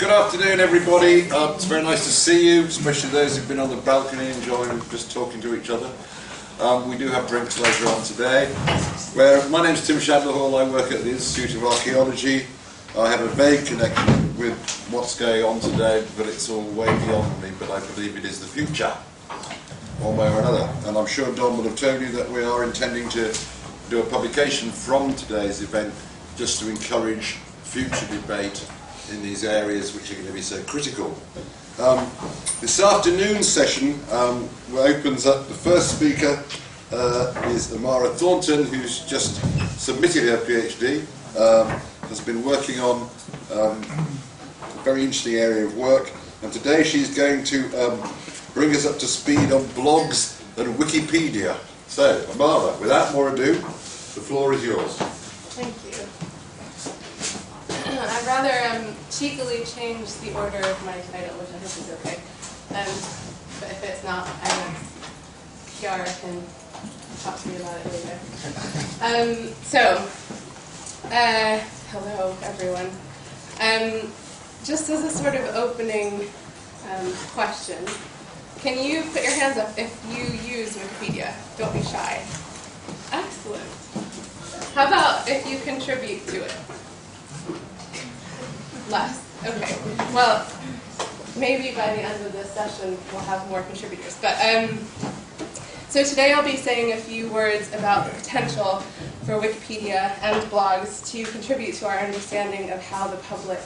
Good afternoon, everybody. It's very nice to see you, especially those who've been on the balcony enjoying just talking to each other. We do have drinks later on today. My name's Tim Shadler-Hall. I work at the Institute of Archaeology. I have a vague connection with what's going on today, but it's all way beyond me, but I believe it is the future, one way or another. And I'm sure Don will have told you that we are intending to do a publication from today's event just to encourage future debate in these areas which are going to be so critical. This afternoon's session opens up. The first speaker is Amara Thornton, who's just submitted her PhD, has been working on a very interesting area of work, and today she's going to bring us up to speed on blogs and Wikipedia. So, Amara, without more ado, the floor is yours. Thank you. I'd rather cheekily change the order of my title, which I hope is okay. But if it's not, I know Kiara can talk to me about it later. Hello everyone. Just as a sort of opening question, can you put your hands up if you use Wikipedia? Don't be shy. Excellent. How about if you contribute to it? Less. Okay. Well, maybe by the end of this session we'll have more contributors. But so today I'll be saying a few words about the potential for Wikipedia and blogs to contribute to our understanding of how the public,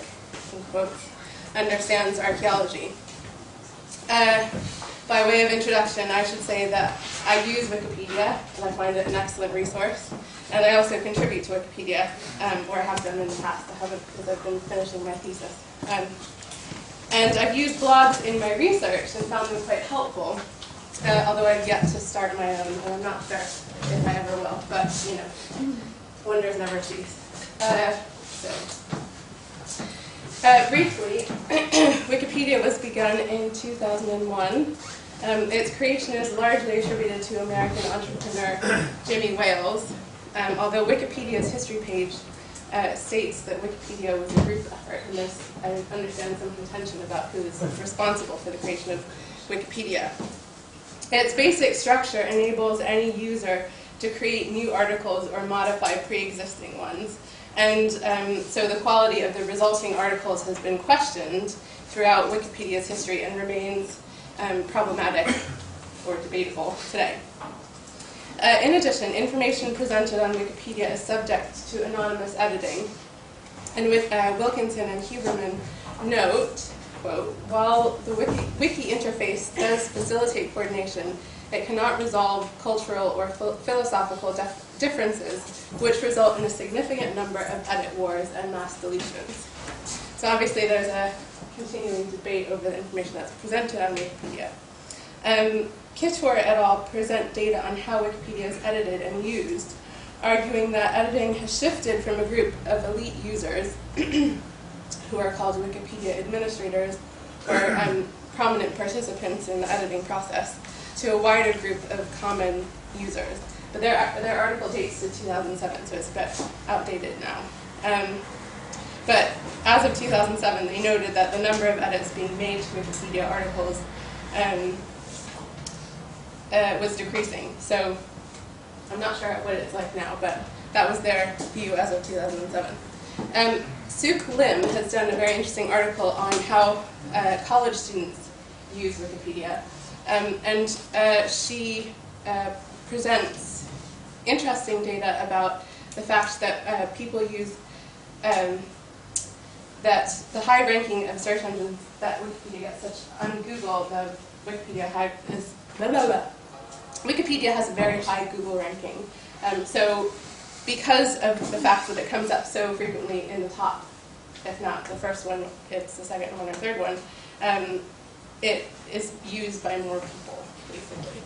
in quotes, understands archaeology. By way of introduction, I should say that I use Wikipedia, and I find it an excellent resource. And I also contribute to Wikipedia, or have done in the past. I haven't because I've been finishing my thesis. And I've used blogs in my research and found them quite helpful, although I've yet to start my own, and I'm not sure if I ever will. But, you know, wonders never cease. Briefly, Wikipedia was begun in 2001. Its creation is largely attributed to American entrepreneur Jimmy Wales, although Wikipedia's history page states that Wikipedia was a group effort, and there's, I understand, some contention about who is responsible for the creation of Wikipedia. Its basic structure enables any user to create new articles or modify pre-existing ones. And so the quality of the resulting articles has been questioned throughout Wikipedia's history and remains problematic or debatable today. In addition, information presented on Wikipedia is subject to anonymous editing. And with Wilkinson and Huberman note, quote, while the wiki interface does facilitate coordination, it cannot resolve cultural or philosophical differences, which result in a significant number of edit wars and mass deletions. So obviously there's a continuing debate over the information that's presented on Wikipedia. Kittor et al. Present data on how Wikipedia is edited and used, arguing that editing has shifted from a group of elite users, who are called Wikipedia administrators, or prominent participants in the editing process, to a wider group of common users. But their article dates to 2007, so it's a bit outdated now. But as of 2007, they noted that the number of edits being made to Wikipedia articles was decreasing. So I'm not sure what it's like now, but that was their view as of 2007. Suk Lim has done a very interesting article on how college students use Wikipedia. And she presents interesting data about the fact that people use that the high ranking of search engines that Wikipedia gets, such on Google, the Wikipedia Wikipedia has a very high Google ranking. So because of the fact that it comes up so frequently in the top, if not the first one, it's the second one or third one, it is used by more people, basically.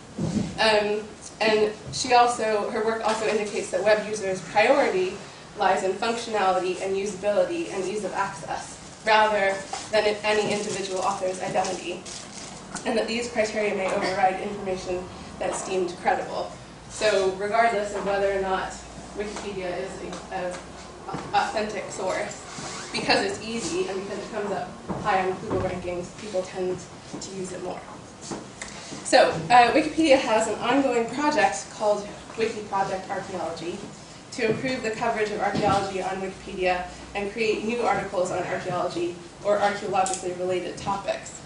And she also, her work also indicates that web users' priority lies in functionality and usability and ease of access, rather than in any individual author's identity, and that these criteria may override information that's deemed credible. So regardless of whether or not Wikipedia is an authentic source, because it's easy and because it comes up high on Google rankings, people tend to use it more. So, Wikipedia has an ongoing project called Wiki Project Archaeology to improve the coverage of archaeology on Wikipedia and create new articles on archaeology or archaeologically related topics.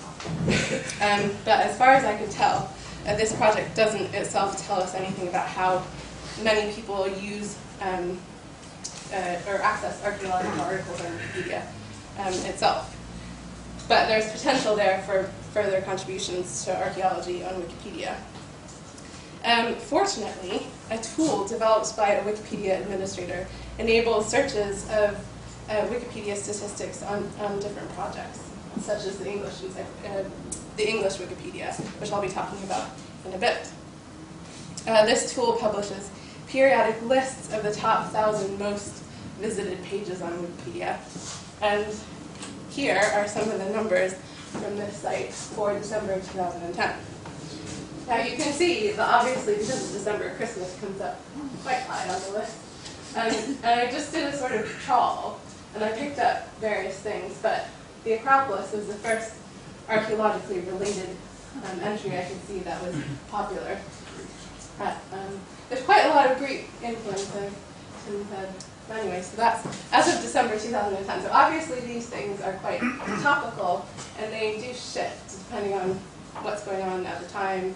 But as far as I can tell, this project doesn't itself tell us anything about how many people use or access archaeological articles on Wikipedia itself. But there's potential there for further contributions to archaeology on Wikipedia. Fortunately, a tool developed by a Wikipedia administrator enables searches of Wikipedia statistics on different projects, such as the English Wikipedia, which I'll be talking about in a bit. This tool publishes periodic lists of the top 1,000 most visited pages on Wikipedia. And here are some of the numbers from this site for December 2010. Now you can see that obviously because it's December, Christmas comes up quite high on the list. And I just did a sort of trawl, and I picked up various things, but the Acropolis was the first archaeologically related entry I could see that was popular. There's quite a lot of Greek influence anyway, so that's as of December 2010. So obviously these things are quite topical, and they do shift depending on what's going on at the time.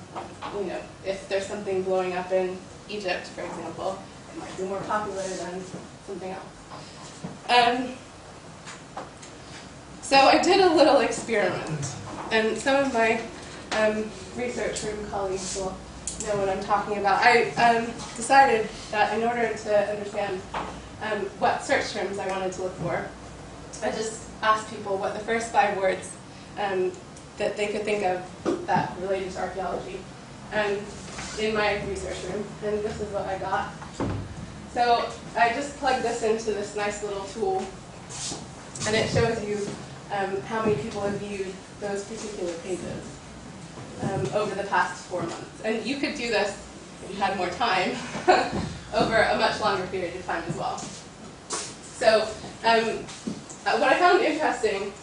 You know, if there's something blowing up in Egypt, for example, it might be more popular than something else. So I did a little experiment, and some of my research room colleagues will know what I'm talking about. I decided that in order to understand what search terms I wanted to look for, I just asked people what the first 5 words that they could think of that related to archaeology in my research room, and this is what I got. So I just plugged this into this nice little tool, and it shows you how many people have viewed those particular pages over the past 4 months. And you could do this, if you had more time, over a much longer period of time as well. So what I found interesting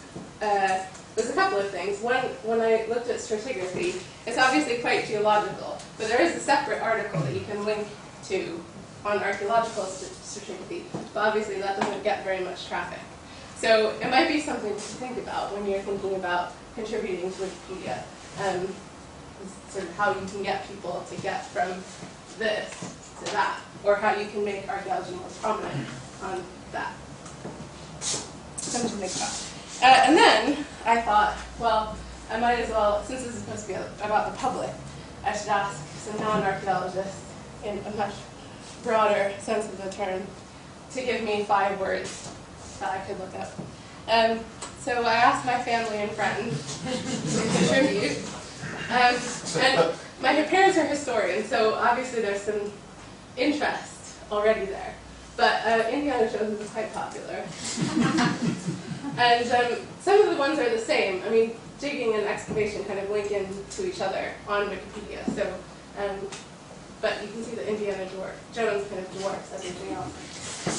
was a couple of things. One, when I looked at stratigraphy, it's obviously quite geological, but there is a separate article that you can link to on archaeological stratigraphy, but obviously that doesn't get very much traffic. So it might be something to think about when you're thinking about contributing to Wikipedia, sort of how you can get people to get from this to that, or how you can make archaeology more prominent on that. Something to think about. And then I thought, well, I might as well, since this is supposed to be about the public, I should ask some non-archaeologists in a much broader sense of the term to give me 5 words that I could look up. So I asked my family and friends to contribute. And my parents are historians, so obviously there's some interest already there. But Indiana Jones is quite popular. And some of the ones are the same. I mean, digging and excavation kind of link into each other on Wikipedia. So, but you can see that Indiana Jones kind of dwarfs everything else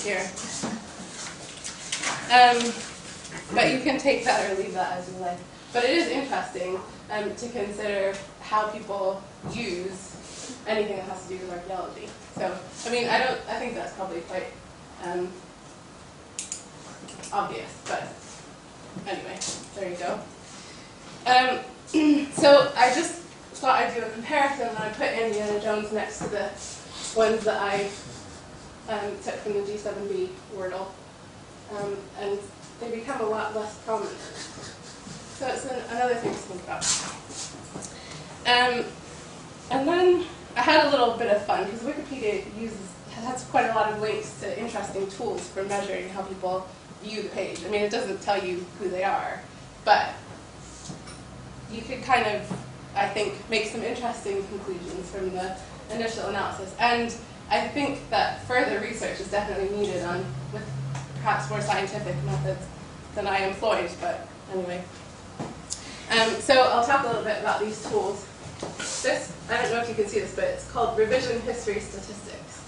here. But you can take that or leave that as you like. But it is interesting to consider how people use anything that has to do with archaeology. So, I mean, I think that's probably quite obvious, but anyway, there you go. So I just thought I'd do a comparison, and I put Indiana Jones next to the ones that I took from the G7B Wordle, and they become a lot less prominent. So it's another thing to think about. And then I had a little bit of fun, because Wikipedia has quite a lot of links to interesting tools for measuring how people view the page. I mean, it doesn't tell you who they are, but you could kind of, I think, make some interesting conclusions from the initial analysis. And I think that further research is definitely needed with perhaps more scientific methods than I employed, but anyway. So I'll talk a little bit about these tools. This, I don't know if you can see this, but it's called Revision History Statistics.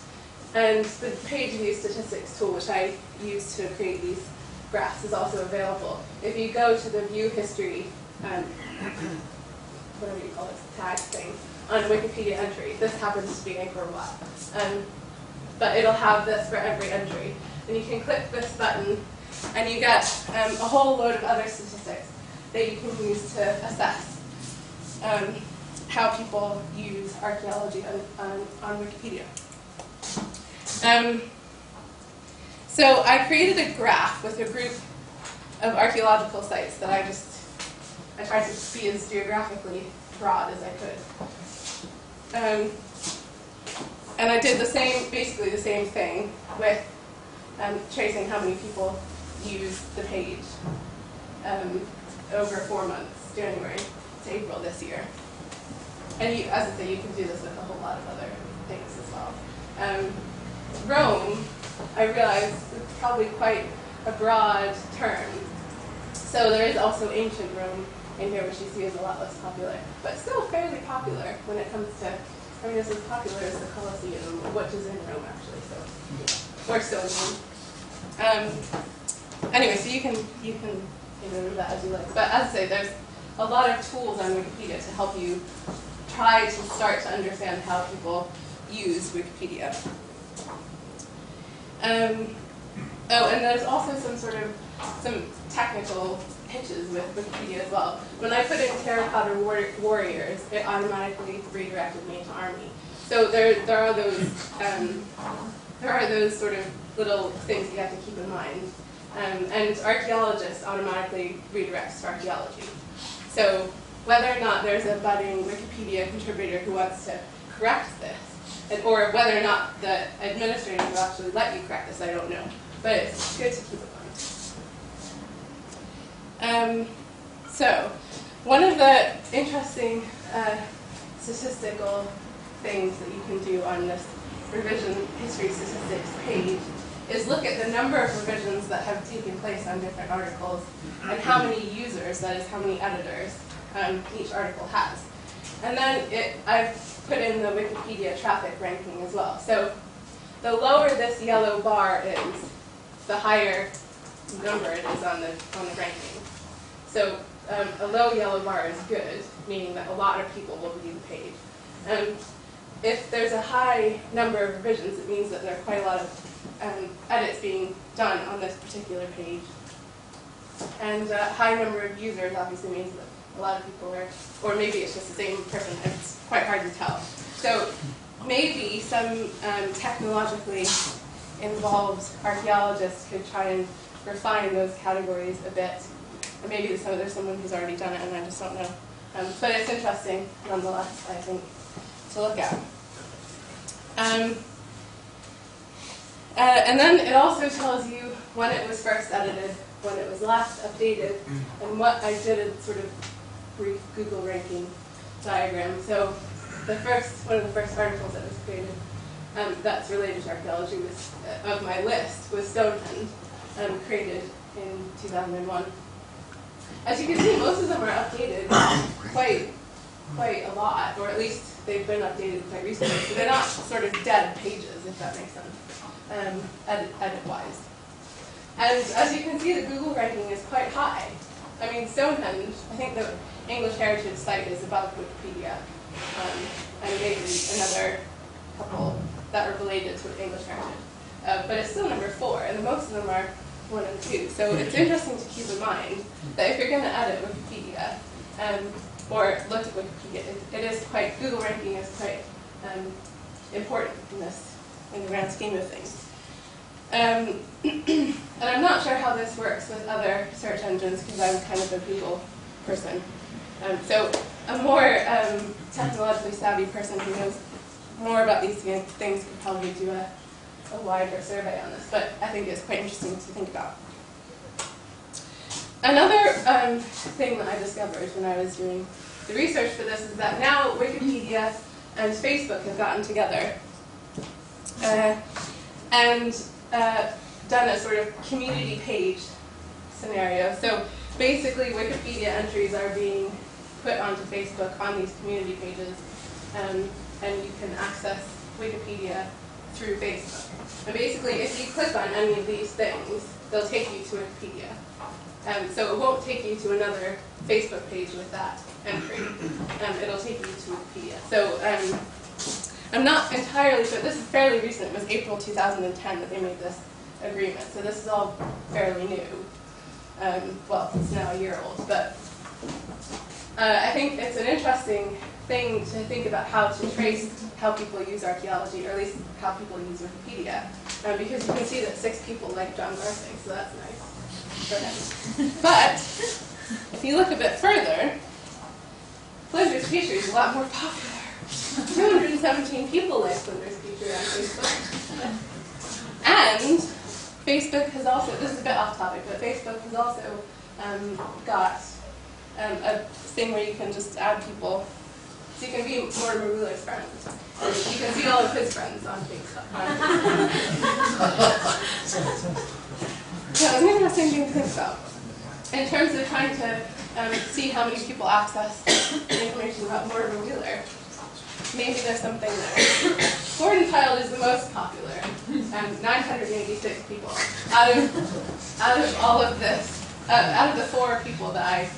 And the page view statistics tool, which I use to create these graphs is also available. If you go to the view history, whatever you call it, tag thing, on a Wikipedia entry, this happens to be Angkor Wat. But it'll have this for every entry. And you can click this button, and you get a whole load of other statistics that you can use to assess how people use archaeology on Wikipedia. So I created a graph with a group of archaeological sites that I tried to be as geographically broad as I could. And I did basically the same thing with tracing how many people used the page over 4 months, January to April this year. And as I say, you can do this with a whole lot of other things as well. Rome, I realize, is probably quite a broad term. So there is also ancient Rome in here, which you see is a lot less popular, but still fairly popular when it comes to, it's as popular as the Colosseum, which is in Rome actually, or Stonehenge. Anyway, so you can remember that as you like. But as I say, there's a lot of tools on Wikipedia to help you try to start to understand how people use Wikipedia. And there's also some technical hitches with Wikipedia as well. When I put in terracotta warriors, it automatically redirected me to army. So there are those sort of little things you have to keep in mind. And archaeologist automatically redirects to archaeology. So whether or not there's a budding Wikipedia contributor who wants to correct this, or whether or not the administrator will actually let you correct this, I don't know. But it's good to keep in mind. So one of the interesting statistical things that you can do on this revision history statistics page is look at the number of revisions that have taken place on different articles and how many users, that is how many editors, each article has. And then I've put in the Wikipedia traffic ranking as well. So the lower this yellow bar is, the higher number it is on the ranking. So a low yellow bar is good, meaning that a lot of people will view the page. If there's a high number of revisions, it means that there are quite a lot of edits being done on this particular page. And a high number of users obviously means that a lot of people are, or maybe it's just the same person, it's quite hard to tell. So maybe some technologically involved archaeologists could try and refine those categories a bit. Or maybe there's someone who's already done it and I just don't know. But it's interesting nonetheless, I think, to look at. And then it also tells you when it was first edited, when it was last updated, and what I did a sort of brief Google ranking diagram. So one of the first articles that was created that's related to archaeology of my list was Stonehenge, created in 2001. As you can see, most of them are updated quite a lot, or at least they've been updated quite recently. So they're not sort of dead pages, if that makes sense, edit-wise. And as you can see, the Google ranking is quite high. I mean, Stonehenge, I think the English Heritage site is above Wikipedia, and maybe another couple that are related to English Heritage. But it's still number 4, and most of them are 1 and 2. So it's interesting to keep in mind that if you're going to edit Wikipedia, or look at Wikipedia, Google ranking is quite important in the grand scheme of things. And I'm not sure how this works with other search engines because I'm kind of a Google person. So a more technologically savvy person who knows more about these things could probably do a wider survey on this, but I think it's quite interesting to think about. Another thing that I discovered when I was doing the research for this is that now Wikipedia and Facebook have gotten together and done a sort of community page scenario. So basically Wikipedia entries are being put onto Facebook on these community pages, and you can access Wikipedia through Facebook. And basically if you click on any of these things, they'll take you to Wikipedia. So it won't take you to another Facebook page with that entry. It'll take you to Wikipedia. So I'm not entirely sure. This is fairly recent. It was April 2010 that they made this agreement. So this is all fairly new. Well, it's now a year old, but I think it's an interesting thing to think about how to trace how people use archaeology, or at least how people use Wikipedia, because you can see that 6 people like John Garthing, so that's nice for him. But if you look a bit further, Flinders Petrie is a lot more popular. 217 people like Flinders Petrie on Facebook. And Facebook has also, this is a bit off topic, but Facebook has also got a thing where you can just add people. So you can be Mortimer Wheeler's friend. And you can see all of his friends on Facebook. So it's an interesting thing to think about. In terms of trying to see how many people access information about Mortimer Wheeler, maybe there's something there. Gordon Child is the most popular, 986 people. Out of all of this, out of the 4 people that I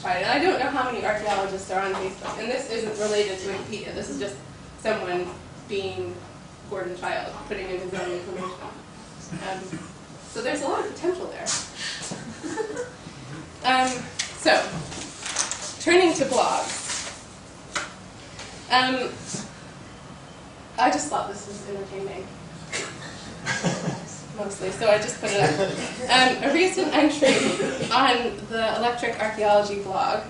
tried, and I don't know how many archaeologists are on Facebook, and this isn't related to Wikipedia, this is just someone being Gordon Child, putting in his own information. So there's a lot of potential there. So, turning to blogs. I just thought this was entertaining, mostly, so I just put it up. A recent entry on the Electric Archaeology blog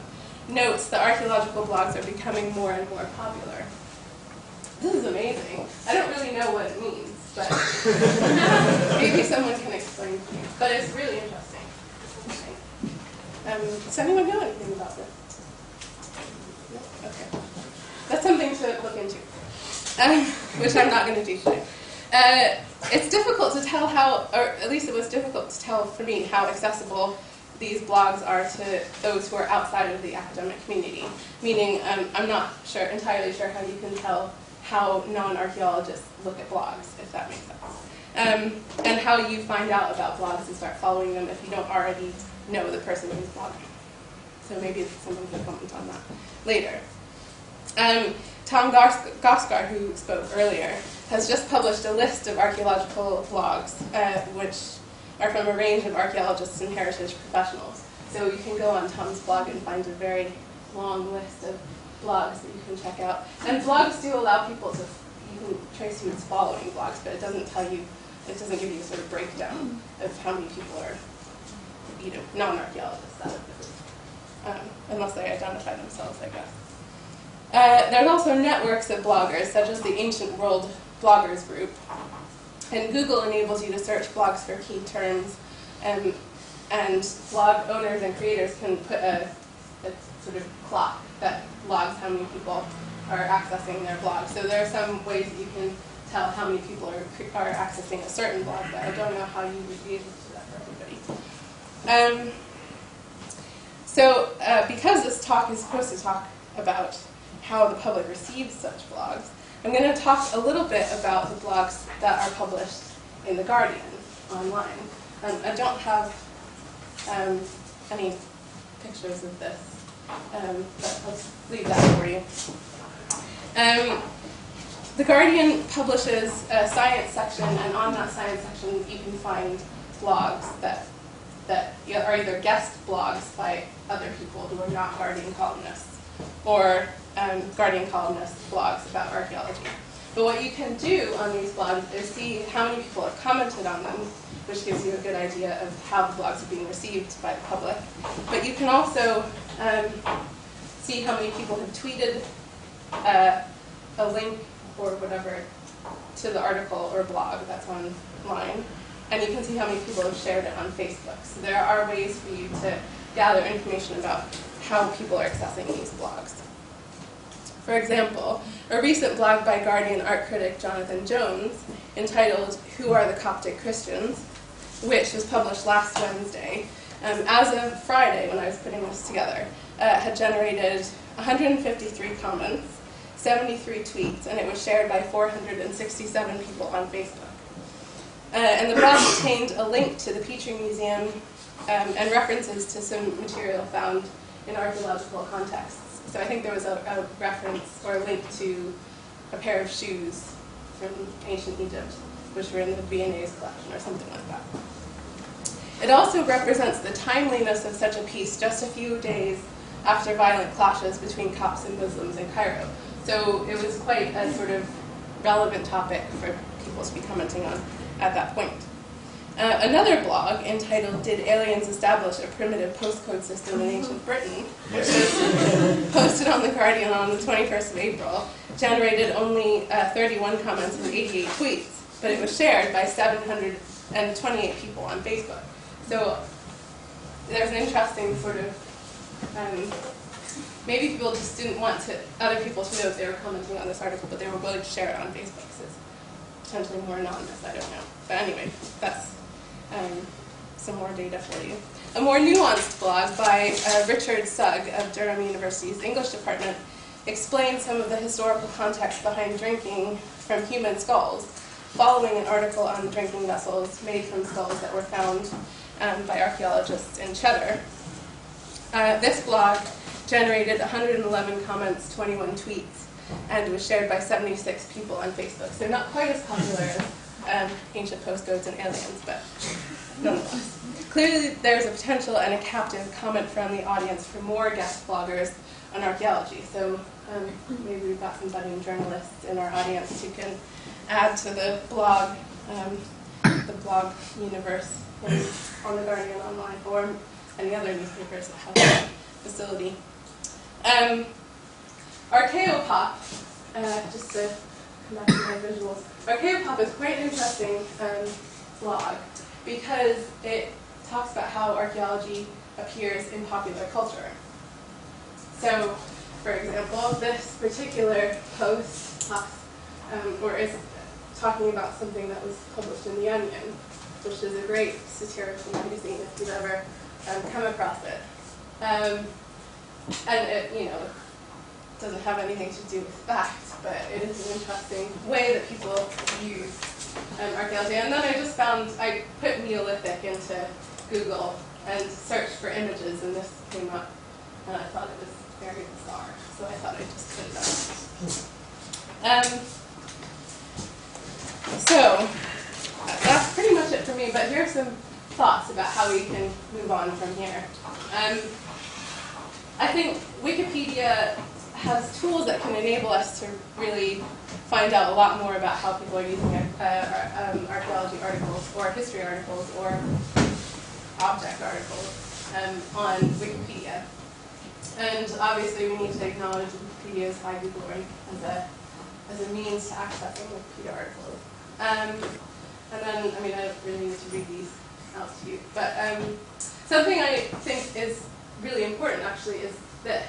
notes that archaeological blogs are becoming more and more popular. This is amazing. I don't really know what it means, but maybe someone can explain to me. But it's really interesting. Does anyone know anything about this? No? Okay. That's something to look into, which I'm not going to do today. It's difficult to tell how, or at least it was difficult to tell for me, how accessible these blogs are to those who are outside of the academic community. Meaning, I'm not entirely sure how you can tell how non-archaeologists look at blogs, if that makes sense. And how you find out about blogs and start following them if you don't already know the person who's blogging. So maybe someone can comment on that later. Tom Goskar, who spoke earlier, has just published a list of archaeological blogs, which are from a range of archaeologists and heritage professionals. So you can go on Tom's blog and find a very long list of blogs that you can check out. And blogs do allow people to, you can trace who's following blogs, but it doesn't tell you, it doesn't give you a sort of breakdown of how many people are, non-archaeologists out of the group, unless they identify themselves, I guess. There's also networks of bloggers, such as the Ancient World Bloggers Group. And Google enables you to search blogs for key terms, and blog owners and creators can put a sort of clock that logs how many people are accessing their blog. So there are some ways that you can tell how many people are accessing a certain blog, but I don't know how you would be able to do that for everybody. Because this talk is supposed to talk about how the public receives such blogs, I'm going to talk a little bit about the blogs that are published in The Guardian online. I don't have any pictures of this, but let's leave that for you. The Guardian publishes a science section, and on that science section you can find blogs that are either guest blogs by other people who are not Guardian columnists, or Guardian columnist blogs about archaeology. But what you can do on these blogs is see how many people have commented on them, which gives you a good idea of how the blogs are being received by the public. But you can also see how many people have tweeted a link or whatever to the article or blog that's online. And you can see how many people have shared it on Facebook. So there are ways for you to gather information about how people are accessing these blogs. For example, a recent blog by Guardian art critic Jonathan Jones, entitled "Who Are the Coptic Christians?", which was published last Wednesday, as of Friday when I was putting this together, had generated 153 comments, 73 tweets, and it was shared by 467 people on Facebook. And the blog contained a link to the Petrie Museum and references to some material found in archaeological contexts. So I think there was a reference or a link to a pair of shoes from ancient Egypt, which were in the Viennese collection or something like that. It also represents the timeliness of such a piece just a few days after violent clashes between Copts and Muslims in Cairo. So it was quite a sort of relevant topic for people to be commenting on at that point. Another blog entitled "Did Aliens Establish a Primitive Postcode System in Ancient Britain?" which was posted on The Guardian on the 21st of April, generated only 31 comments and 88 tweets, but it was shared by 728 people on Facebook. So there's an interesting sort of, maybe people just didn't want other people to know that they were commenting on this article, but they were willing to share it on Facebook because it's potentially more anonymous, I don't know. But anyway, that's some more data for you. A more nuanced blog by Richard Sugg of Durham University's English department explains some of the historical context behind drinking from human skulls, following an article on drinking vessels made from skulls that were found by archaeologists in Cheddar. This blog generated 111 comments, 21 tweets, and was shared by 76 people on Facebook. So not quite as popular as ancient postcodes and aliens, but nonetheless. Clearly there's a potential and a captive comment from the audience for more guest bloggers on archaeology. So maybe we've got some budding journalists in our audience who can add to the blog universe on the Guardian online or any other newspapers that have that facility. Archaeopop, just to come back to my visuals, Archaeopop is quite an interesting blog because it talks about how archaeology appears in popular culture. So, for example, this particular post talks, or is talking about something that was published in The Onion, which is a great satirical magazine if you've ever come across it. And it, doesn't have anything to do with facts, but it is an interesting way that people use archaeology. And then I put Neolithic into Google and searched for images, and this came up, and I thought it was very bizarre, so I thought I'd just put it up. So that's pretty much it for me, but here are some thoughts about how we can move on from here. I think Wikipedia has tools that can enable us to really find out a lot more about how people are using archaeology articles or history articles or object articles on Wikipedia. And obviously we need to acknowledge Wikipedia's high glory as a means to accessing Wikipedia articles. And then, I don't really need to read these out to you, but something I think is really important actually is this,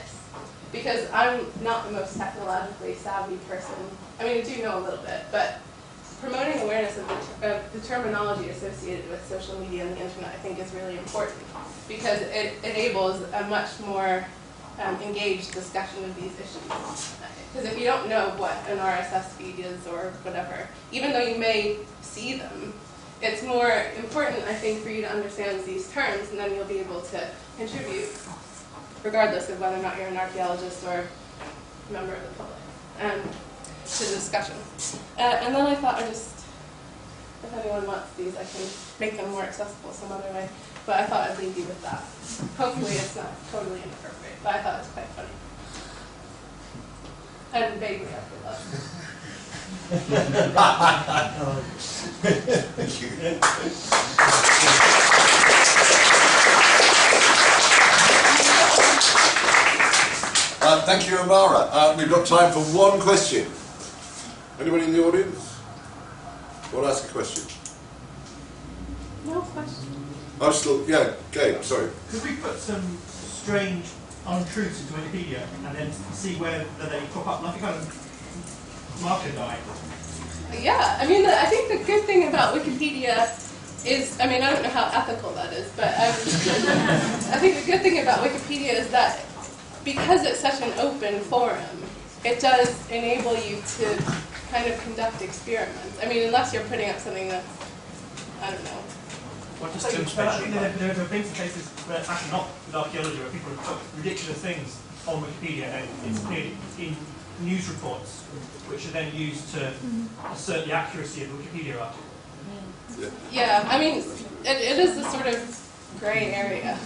because I'm not the most technologically savvy person. I do know a little bit, but promoting awareness of the terminology associated with social media and the internet I think is really important, because it enables a much more engaged discussion of these issues. Because if you don't know what an RSS feed is or whatever, even though you may see them, it's more important, I think, for you to understand these terms, and then you'll be able to contribute, regardless of whether or not you're an archaeologist or a member of the public, to the discussion. And then I thought if anyone wants these, I can make them more accessible some other way. But I thought I'd leave you with that. Hopefully it's not totally inappropriate, but I thought it was quite funny. And vaguely archaeological. Thank you. Thank you, Amara. We've got time for one question. Anybody in the audience want to ask a question? No question. Yeah, Gabe, sorry. Could we put some strange untruths into Wikipedia and then see whether they pop up like a kind of marker guide? Yeah, I think the good thing about Wikipedia is, I don't know how ethical that is, but I think the good thing about Wikipedia is that because it's such an open forum, it does enable you to kind of conduct experiments. Unless you're putting up something that's I don't know. What does So, Tim's there page look like? there have been some cases where, actually not with archaeology, where people have put ridiculous things on Wikipedia and it's appeared in news reports, which are then used to assert the accuracy of the Wikipedia article. Yeah, I mean, it is a sort of grey area.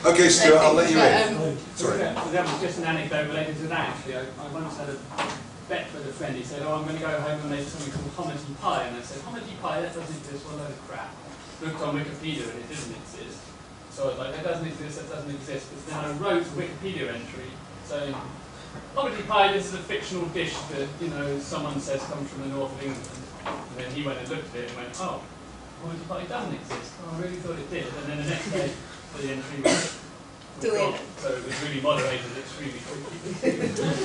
Okay, Stuart, I'll let you But, in. Sorry. That was just an anecdote related to that, actually. I once had a bet with a friend. He said, oh, I'm going to go home and make something called hominy pie. And I said, hominy pie, that doesn't exist. What a load of crap. Looked on Wikipedia and it didn't exist. So I was like, that doesn't exist, that doesn't exist. But then I wrote a Wikipedia entry saying, hominy pie, this is a fictional dish that, you know, someone says comes from the north of England. And then he went and looked at it and went, oh, hominy pie doesn't exist. Oh, I really thought it did. And then the next day, the entry was deleted. so it was really moderated extremely quickly.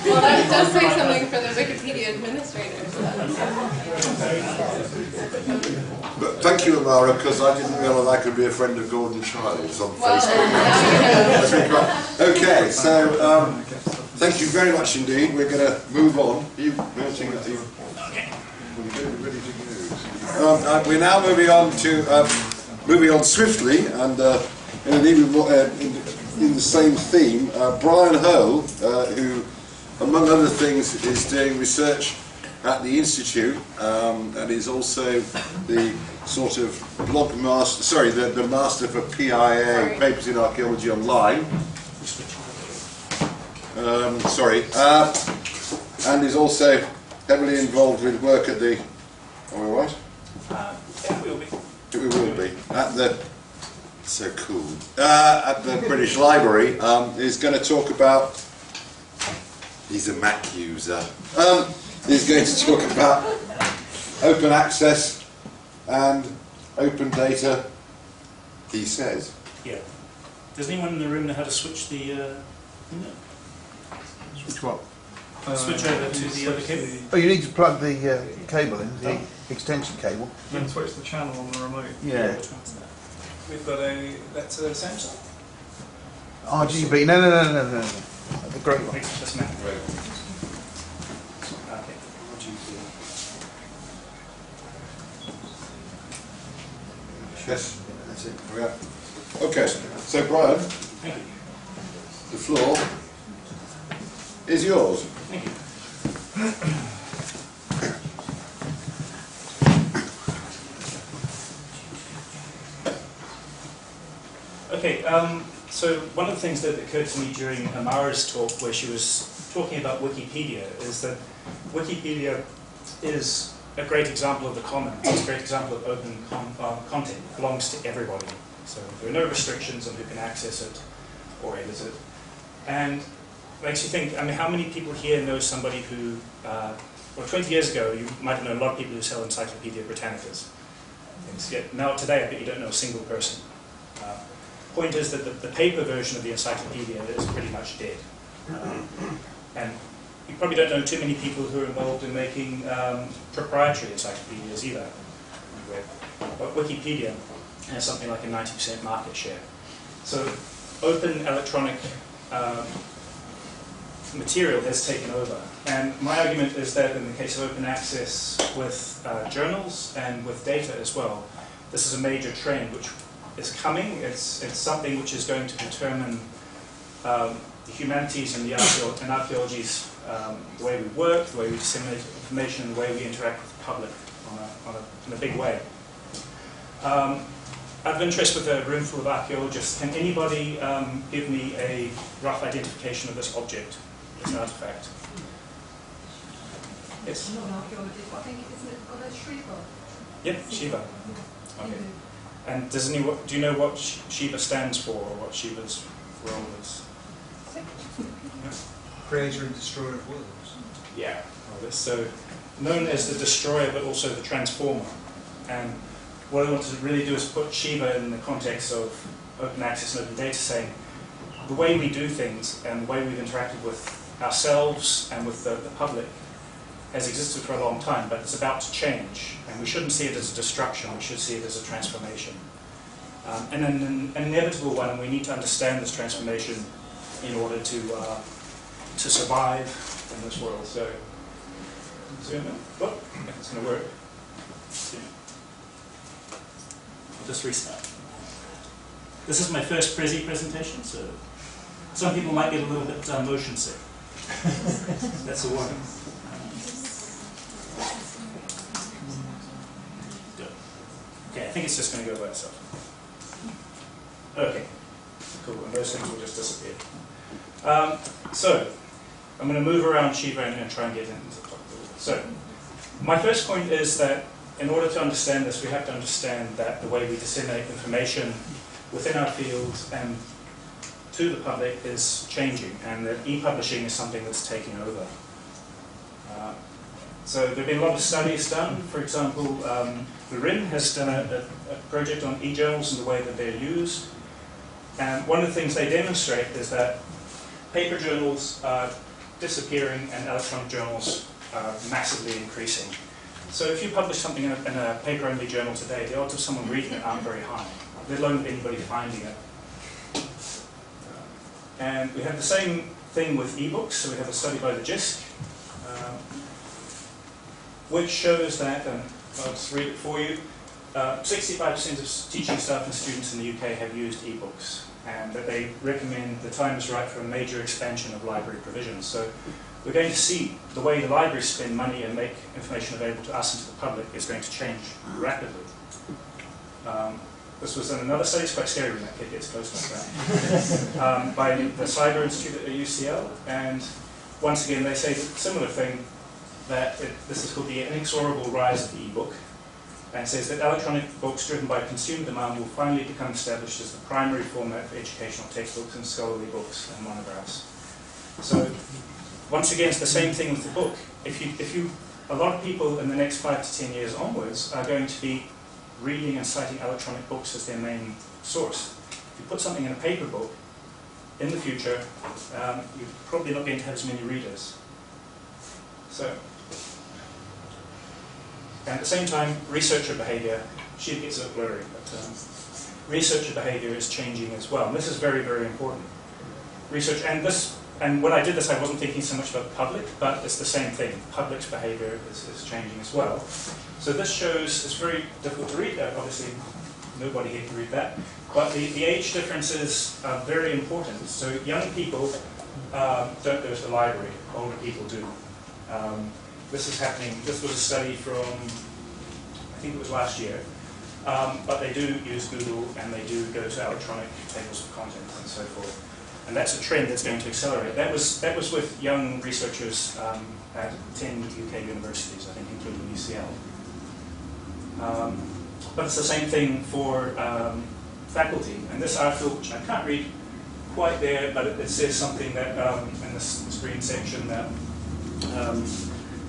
Well, that does say something for the Wikipedia administrators. But thank you, Amara, because I didn't realise I could be a friend of Gordon Shives on Well, Facebook. That's really great. Okay, so thank you very much indeed. We're going to move on. Are you noting that you? Ready to go. We're now moving on swiftly, and even more, in the same theme. Brian Ho, who, among other things, is doing research at the Institute, and is also the sort of blog master, sorry, the master for PIA, Papers in Archaeology Online. And is also heavily involved with work at the, am I right? Yeah, we will be. We will be. At the, so cool, at the British Library, is going to talk about, he's a Mac user, he's going to talk about open access and open data, he says. Yeah. Does anyone in the room know how to switch the... Switch what? switch over to the other cable? Oh, you need to plug the cable in, the extension cable. You can switch the channel on the remote. Yeah. We've got that's a Samsung. RGB, no. The great one. That's Mac. Okay. Yes, that's it. Yeah. Okay, so Brian, Thank you. the floor is yours. Thank you. Okay, so one of the things that occurred to me during Amara's talk, where she was talking about Wikipedia, is that Wikipedia is a great example of the common. It's a great example of open content. It belongs to everybody. So there are no restrictions on who can access it or edit it. And it makes you think, I mean, how many people here know somebody who, well, 20 years ago, you might have known a lot of people who sell Encyclopedia Britannicas. Yet now today, I bet you don't know a single person. Point is that the paper version of the encyclopedia is pretty much dead. And you probably don't know too many people who are involved in making proprietary encyclopedias either. But Wikipedia has something like a 90% market share. So open electronic material has taken over. And my argument is that in the case of open access with journals and with data as well, this is a major trend which is coming. It's something which is going to determine the humanities and archaeology's the way we work, the way we disseminate information, the way we interact with the public in a big way. Out of interest, with a room full of archaeologists, can anybody give me a rough identification of this object, this artifact? Yes? Not an archaeologist, but I think, isn't it got a Shiva? Yep, Shiva. Okay. And do you know what Shiva stands for, or what Shiva's role is? Creator and destroyer of worlds. Yeah. So known as the destroyer, but also the transformer. And what I wanted to really do is put Shiva in the context of open access and open data, saying the way we do things and the way we've interacted with ourselves and with the public has existed for a long time, but it's about to change. And we shouldn't see it as a destruction, we should see it as a transformation. And an inevitable one, and we need to understand this transformation in order to survive in this world. So, zoom in. Oh, it's going to work. just restart. This is my first Prezi presentation, so some people might get a little bit motion sick. That's a warning. Good. Okay, I think it's just going to go by itself. Okay, cool, and those things will just disappear. So, I'm going to move around Shiva and try and get into the topic. So, my first point is that in order to understand this, we have to understand that the way we disseminate information within our field and to the public is changing, and that e-publishing is something that's taking over. So there have been a lot of studies done. For example, the RIN has done a project on e-journals and the way that they're used. And one of the things they demonstrate is that paper journals are disappearing and electronic journals are massively increasing. So if you publish something in a paper-only journal today, the odds of someone reading it aren't very high, let alone anybody finding it. And we have the same thing with ebooks. So we have a study by the JISC, which shows that, and I'll just read it for you, 65% of teaching staff and students in the UK have used ebooks, and that they recommend the time is right for a major expansion of library provisions. So we're going to see the way the libraries spend money and make information available to us and to the public is going to change rapidly. This was in another study. It's quite scary when that kid gets close like that, by the Cyber Institute at UCL, and once again they say a similar thing, that this is called the inexorable rise of the e-book, and says that electronic books driven by consumer demand will finally become established as the primary format for educational textbooks and scholarly books and monographs. So once again, it's the same thing with the book. A lot of people in the next 5 to 10 years onwards are going to be reading and citing electronic books as their main source. If you put something in a paper book, in the future, you're probably not going to have as many readers. So, and at the same time, researcher behavior, she gets a bit blurry, but researcher behavior is changing as well. And this is very, very important. Research, and when I did this, I wasn't thinking so much about the public, but it's the same thing. The public's behavior is changing as well. So this shows, it's very difficult to read, obviously nobody here can read that, but the age differences are very important. So young people don't go to the library, older people do. This is happening, this was a study from, I think it was last year, but they do use Google and they do go to electronic tables of contents and so forth. And that's a trend that's going to accelerate. That was with young researchers at 10 UK universities, I think, including UCL. But it's the same thing for faculty. And this article, which I can't read quite there, but it says something that in this green section that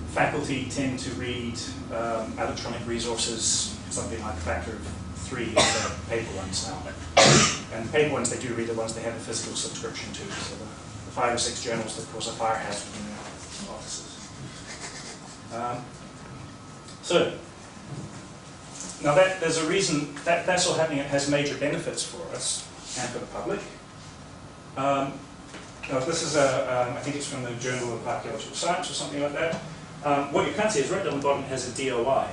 faculty tend to read electronic resources something like a factor of 3 of the paper ones now. And the paper ones, they do read the ones they have a physical subscription to. So the 5 or 6 journals that cause a fire hazard in their offices. So, now there's a reason that's all happening. It has major benefits for us and for the public. Now this is I think it's from the Journal of Archaeological Science or something like that. What you can see is right down the bottom it has a DOI.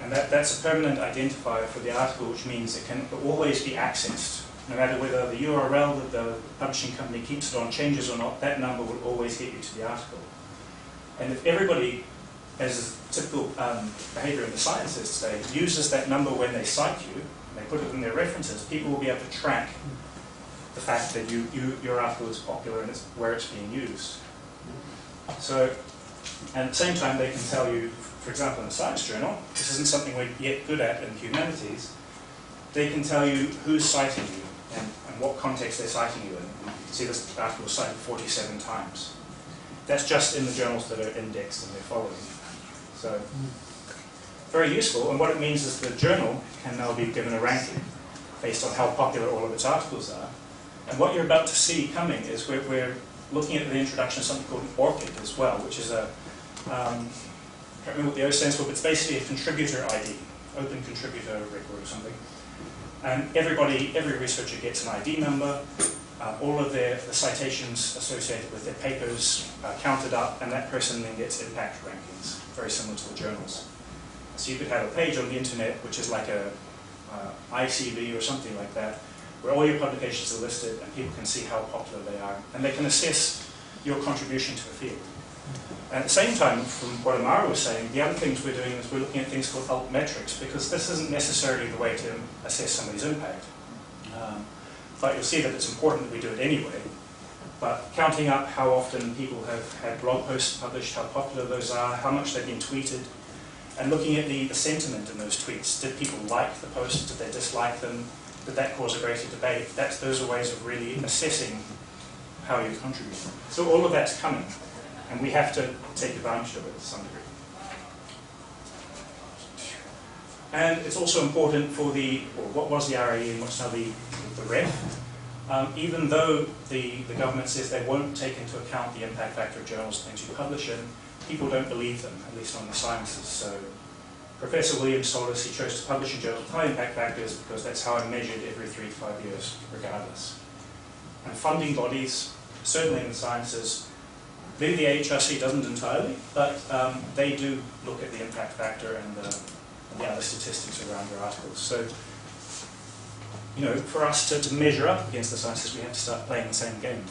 And that's a permanent identifier for the article, which means it can always be accessed. No matter whether the URL that the publishing company keeps it on changes or not, that number will always get you to the article. And if everybody, as a typical behavior in the sciences today, uses that number when they cite you, they put it in their references, people will be able to track the fact that your article is popular and where it's being used. So, and at the same time, they can tell you, for example, in a science journal, this isn't something we're yet good at in humanities, they can tell you who's citing you and what context they're citing you in. You can see this article was cited 47 times. That's just in the journals that are indexed and they're following. So, very useful, and what it means is the journal can now be given a ranking based on how popular all of its articles are. And what you're about to see coming is we're looking at the introduction of something called an ORCID as well, which is a I can't remember what the O stands for, but it's basically a contributor ID, open contributor record or something. And every researcher gets an ID number, all of the citations associated with their papers are counted up, and that person then gets impact rankings, very similar to the journals. So you could have a page on the internet which is like a ICV or something like that, where all your publications are listed and people can see how popular they are, and they can assess your contribution to the field. At the same time, from what Amara was saying, the other things we're doing is we're looking at things called altmetrics, because this isn't necessarily the way to assess somebody's impact. But you'll see that it's important that we do it anyway. But counting up how often people have had blog posts published, how popular those are, how much they've been tweeted, and looking at the sentiment in those tweets. Did people like the posts? Did they dislike them? Did that cause a greater debate? Those are ways of really assessing how you contribute. So all of that's coming, and we have to take advantage of it to some degree. And it's also important for what was the RAE and what's now the REF. Even though the government says they won't take into account the impact factor of journals and things you publish in, people don't believe them, at least on the sciences. So Professor Williams told us he chose to publish in journals with high impact factors because that's how I'm measured every 3 to 5 years, regardless. And funding bodies, certainly in the sciences, maybe the HRC doesn't entirely, but they do look at the impact factor and the other statistics around their articles. So, you know, for us to measure up against the sciences, we have to start playing the same game.